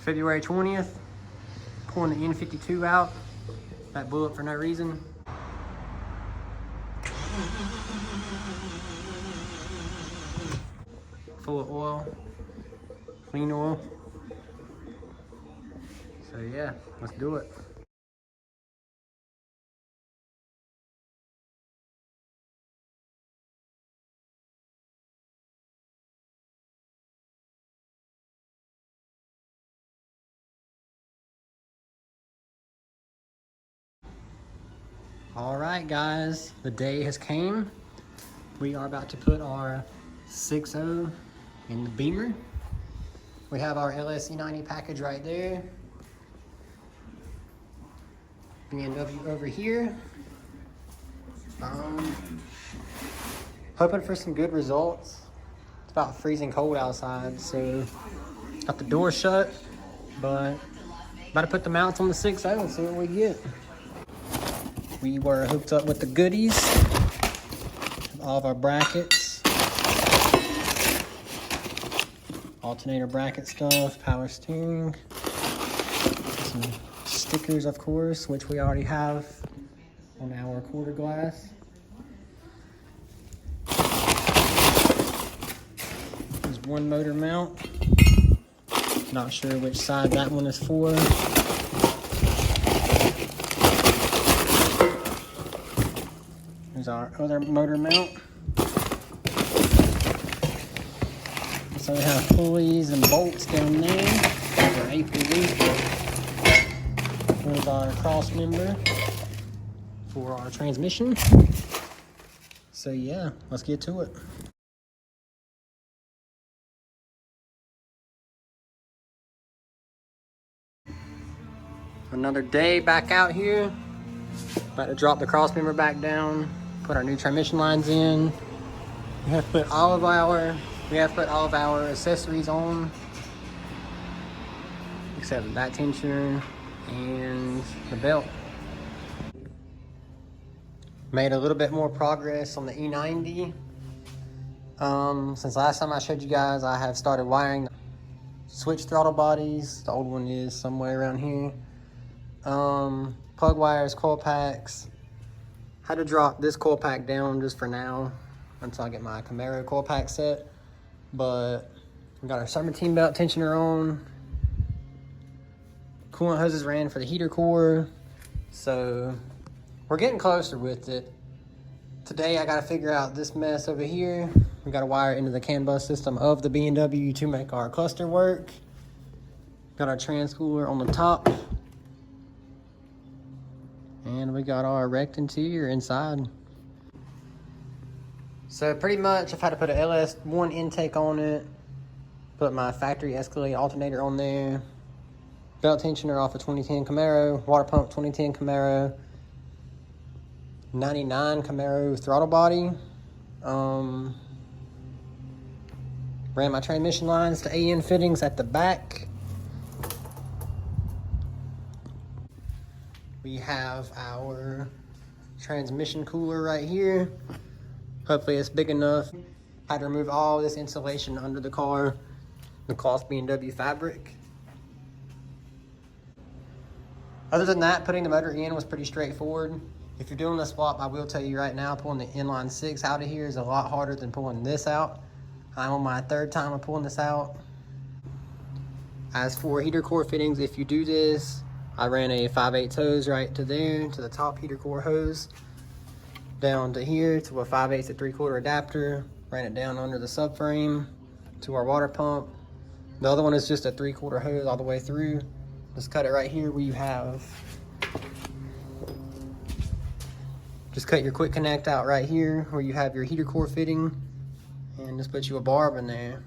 February 20th, pulling the N52 out. That blew up for no reason. Full of oil, clean oil. So yeah, let's do it. All right, guys, the day has came. We are about to put our 6.0 in the Beamer. We have our E90 package right there. BMW over here. Hoping for some good results. It's about freezing cold outside, so got the door shut, but about to put the mounts on the 6.0 and see what we get. We were hooked up with the goodies, all of our brackets, alternator bracket stuff, power steering, some stickers, of course, which we already have on our quarter glass. There's one motor mount. Not sure which side that one is for. There's our other motor mount. So we have pulleys and bolts down there. There's our A pulley. Here's our cross member for our transmission. So yeah, let's get to it. Another day back out here. About to drop the cross member back down, put our new transmission lines in. We have put all of our accessories on, except that tensioner and the belt. Made a little bit more progress on the E90. Since last time I showed you guys, I have started wiring switch throttle bodies. The old one is somewhere around here. Plug wires, coil packs. Had to drop this coil pack down just for now until I get my Camaro coil pack set. But we got our serpentine belt tensioner on. Coolant hoses ran for the heater core. So we're getting closer with it. Today I gotta figure out this mess over here. We gotta wire it into the CAN bus system of the BMW to make our cluster work. Got our trans cooler on the top. And we got our wrecked interior inside. So pretty much I've had to put an LS1 intake on it. Put my factory Escalade alternator on there. Belt tensioner off a 2010 Camaro. Water pump 2010 Camaro. 99 Camaro throttle body. Ran my transmission lines to AN fittings at the back. We have our transmission cooler right here. Hopefully it's big enough. Had to remove all this insulation under the car, the cloth BMW fabric. Other than that, putting the motor in was pretty straightforward. If you're doing the swap, I will tell you right now, pulling the inline 6 out of here is a lot harder than pulling this out. I'm on my third time of pulling this out. As for heater core fittings, if you do this, I ran a 5/8 hose right to there, to the top heater core hose, down to here to a 5/8 to 3/4 adapter, ran it down under the subframe to our water pump. The other one is just a 3/4 hose all the way through. Just cut it right here where you have, just cut your quick connect out right here where you have your heater core fitting, and just put you a barb in there.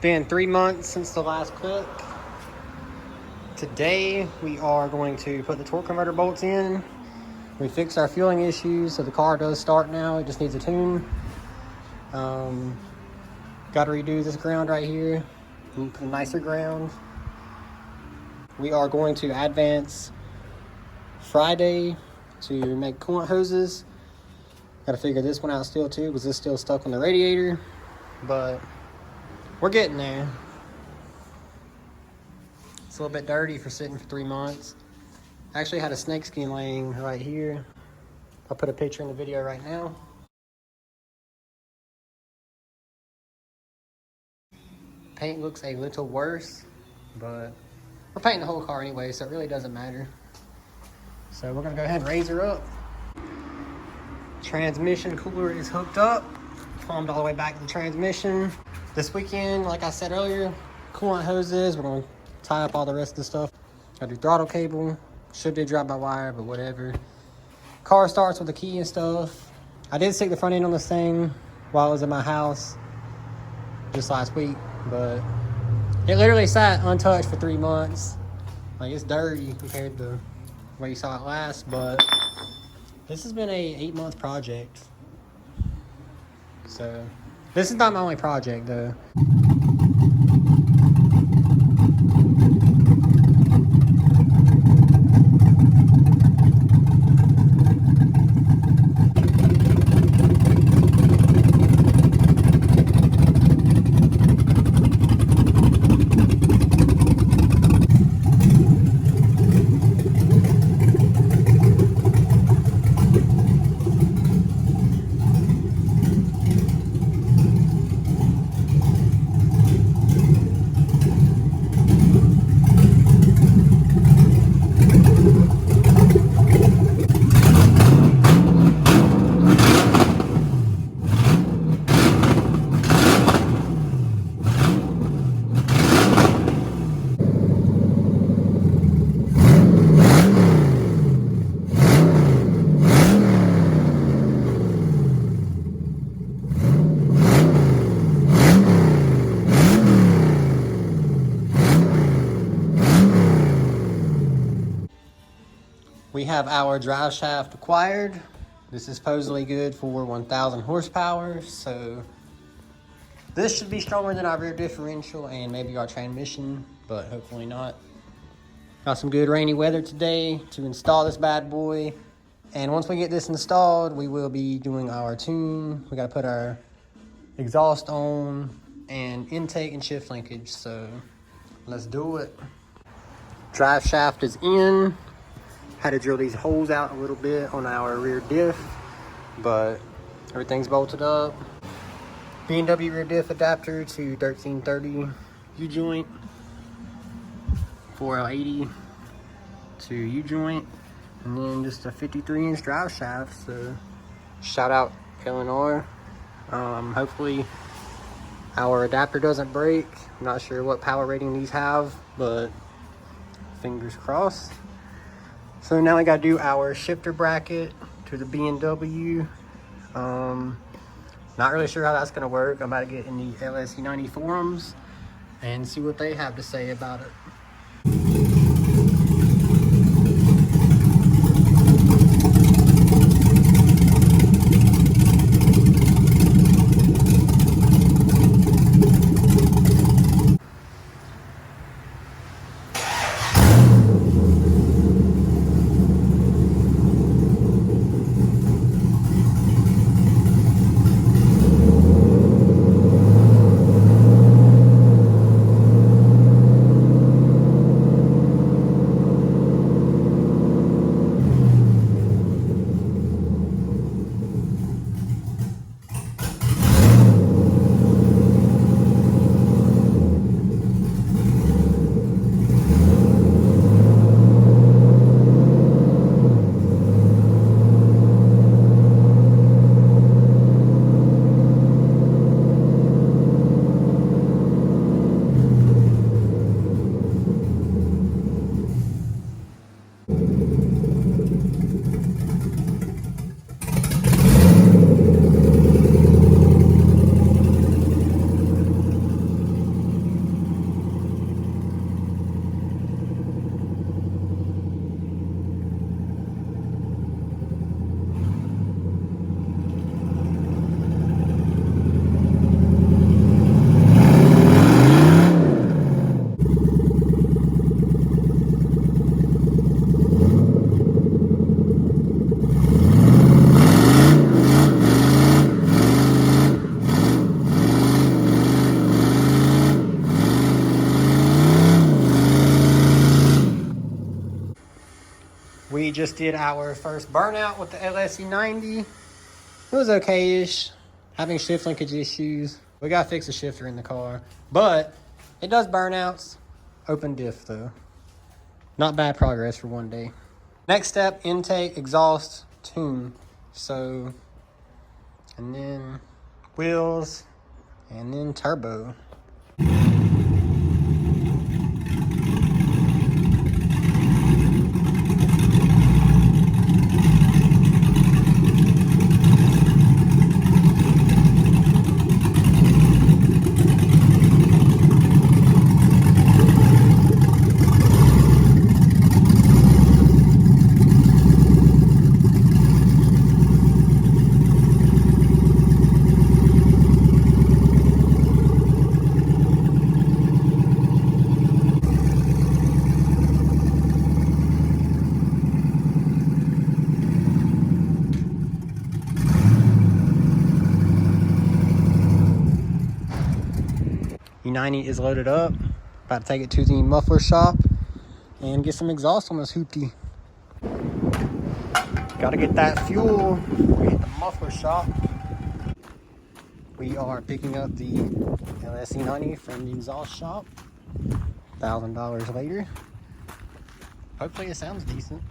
been 3 months since the last clip. Today we are going to put the torque converter bolts in. We fixed our fueling issues, so the car does start now. It just needs a tune. Got to redo this ground right here and put a nicer ground. We are going to advance Friday to make coolant hoses. Got to figure this one out still too, because this is still stuck on the radiator, but we're getting there. It's a little bit dirty for sitting for 3 months. I actually had a snake skin laying right here. I'll put a picture in the video right now. Paint looks a little worse, but we're painting the whole car anyway, so it really doesn't matter. So we're gonna go ahead and raise her up. Transmission cooler is hooked up, plumbed all the way back to the transmission. This weekend, like I said earlier, coolant hoses. We're gonna tie up all the rest of the stuff. Gotta do throttle cable. Should do drive-by-wire, but whatever. Car starts with the key and stuff. I did stick the front end on this thing while I was in my house just last week, but it literally sat untouched for 3 months. Like, it's dirty compared to where you saw it last, but this has been a 8-month project. So this is not my only project though. We have our drive shaft acquired. This is supposedly good for 1,000 horsepower, so this should be stronger than our rear differential and maybe our transmission, but hopefully not. Got some good rainy weather today to install this bad boy, and once we get this installed, we will be doing our tune. We got to put our exhaust on and intake and shift linkage, so let's do it. Drive shaft is in. Had to drill these holes out a little bit on our rear diff, but everything's bolted up. BMW rear diff adapter to 1330 U-joint, 4L80 to U-joint, and then just a 53-inch drive shaft. So shout out L&R. Hopefully our adapter doesn't break. I'm not sure what power rating these have, but fingers crossed. So now we gotta do our shifter bracket to the BMW. Not really sure how that's gonna work. I'm about to get in the E90 forums and see what they have to say about it. We just did our first burnout with the LS-E90. It was okay-ish. Having shift linkage issues. We gotta fix the shifter in the car. But it does burnouts. Open diff though. Not bad progress for one day. Next step, intake, exhaust, tune. So, and then wheels, and then turbo. E90 is loaded up. About to take it to the muffler shop and get some exhaust on this hoopty. Gotta get that fuel. We hit the muffler shop. We are picking up the LS-E90 from the exhaust shop. $1,000 later. Hopefully it sounds decent.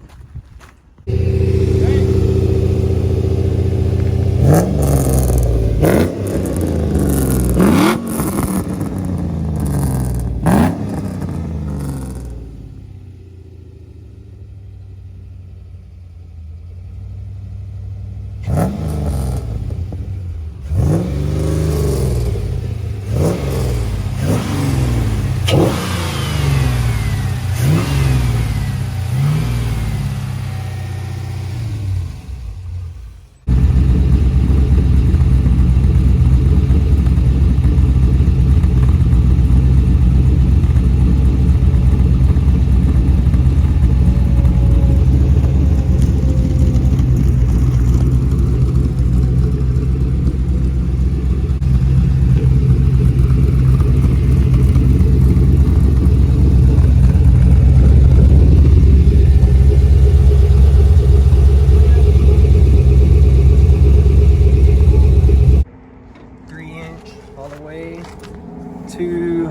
To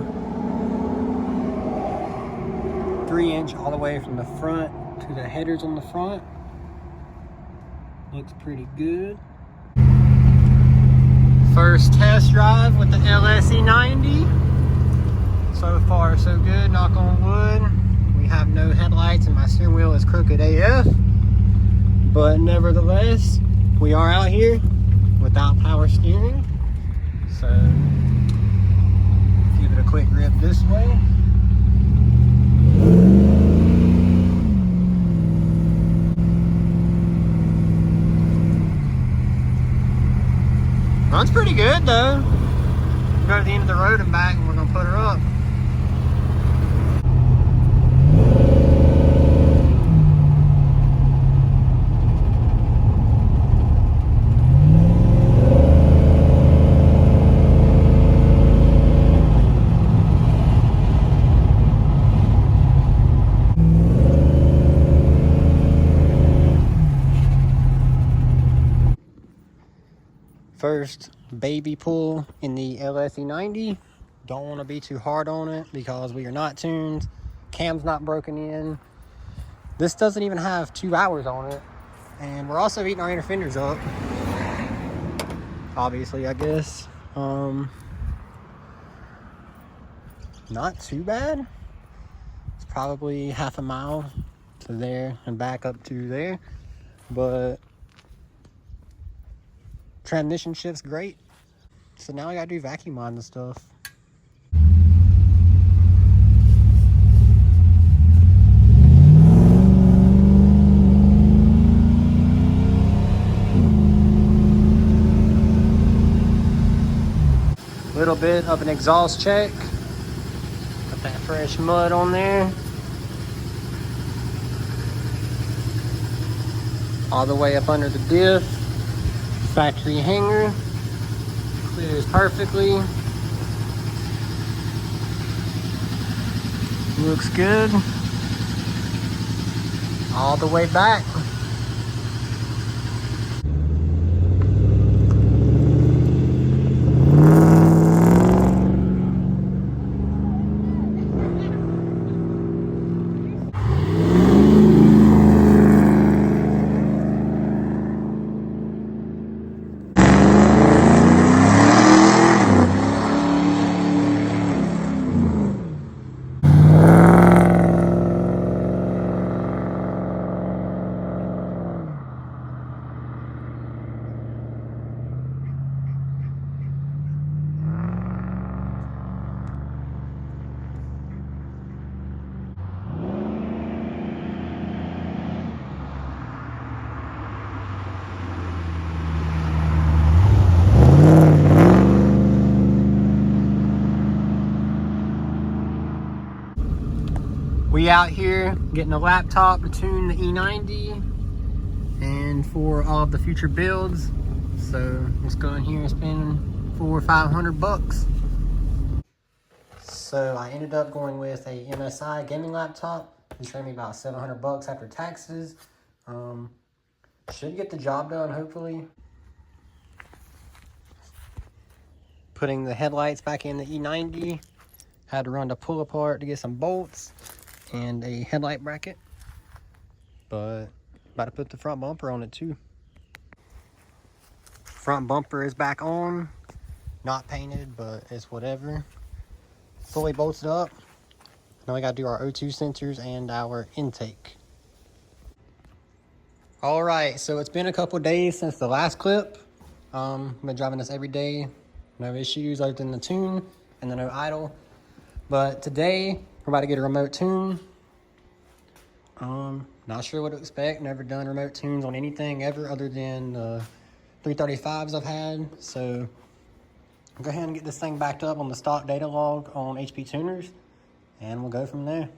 3-inch all the way from the front to the headers on the front. Looks pretty good. First test drive with the LS-E90. So far so good, knock on wood. We have no headlights and my steering wheel is crooked AF. But nevertheless, we are out here without power steering. So give it a quick grip this way. Runs pretty good though. We'll go to the end of the road and back and we're gonna put her up. First baby pull in the LS-E90. Don't want to be too hard on it because we are not tuned. Cam's not broken in. This doesn't even have 2 hours on it. And we're also eating our inner fenders up. Obviously, I guess. Not too bad. It's probably half a mile to there and back up to there. But transmission shift's great. So now I gotta do vacuum on the stuff. Little bit of an exhaust check. Got that fresh mud on there. All the way up under the diff. Factory hanger. Clears perfectly. Looks good. all the way back. We out here getting a laptop to tune the E90 and for all of the future builds. So let's go in here and spend $400 or $500. So I ended up going with a MSI gaming laptop. It's ran me about $700 after taxes. Should get the job done, hopefully. Putting the headlights back in the E90. Had to run the pull apart to get some bolts and a headlight bracket, but about to put the front bumper on it too. Front bumper is back on, not painted, but it's whatever. Fully bolted up. Now we gotta do our O2 sensors and our intake. All right, so it's been a couple days since the last clip. I've been driving this every day, no issues other than the tune and the no idle. But today we're about to get a remote tune. Not sure what to expect. Never done remote tunes on anything ever other than 335s I've had. So I'll go ahead and get this thing backed up on the stock data log on HP Tuners, and we'll go from there.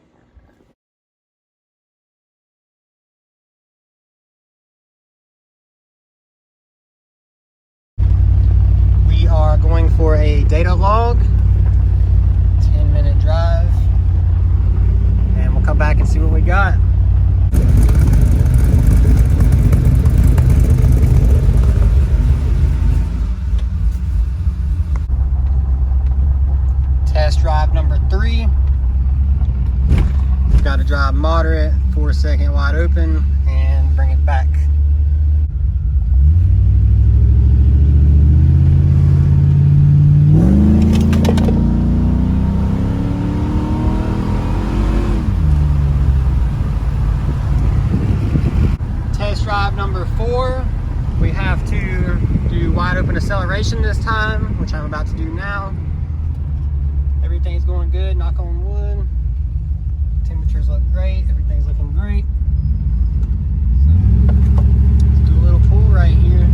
We are going for a data log, 10-minute drive, and we'll come back and see what we got. Test drive number 3. Got to drive moderate, 4-second wide open, and bring it back. Test drive number 4. We have to do wide open acceleration this time, which I'm about to do now. Everything's going good, knock on wood. Temperatures look great, everything's looking great. So, let's do a little pull right here.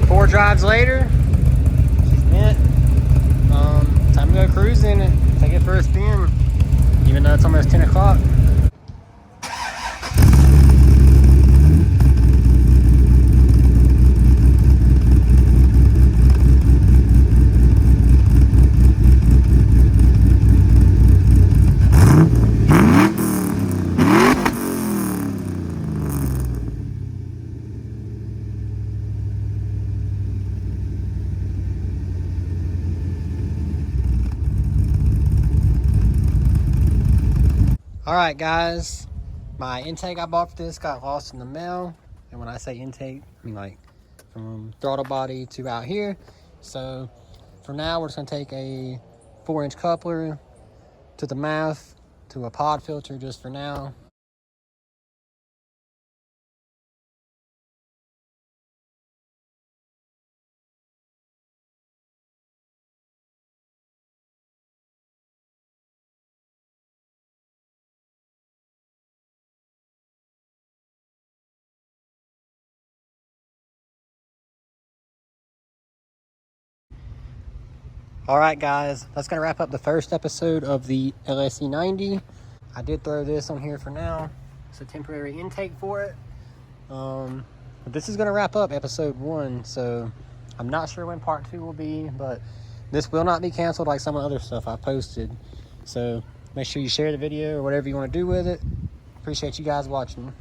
Four drives later, she's bent. Time to go cruising it, take it for a spin, even though it's almost 10 o'clock. All right, guys, my intake I bought for this got lost in the mail. And when I say intake, I mean like from throttle body to out here. So for now, we're just gonna take a 4-inch coupler to the mouth to a pod filter just for now. All right, guys, that's gonna wrap up the first episode of the LSE90. I did throw this on here for now. It's a temporary intake for it. But this is gonna wrap up episode 1. So I'm not sure when part 2 will be, but this will not be canceled like some of the other stuff I posted. So make sure you share the video or whatever you want to do with it. Appreciate you guys watching.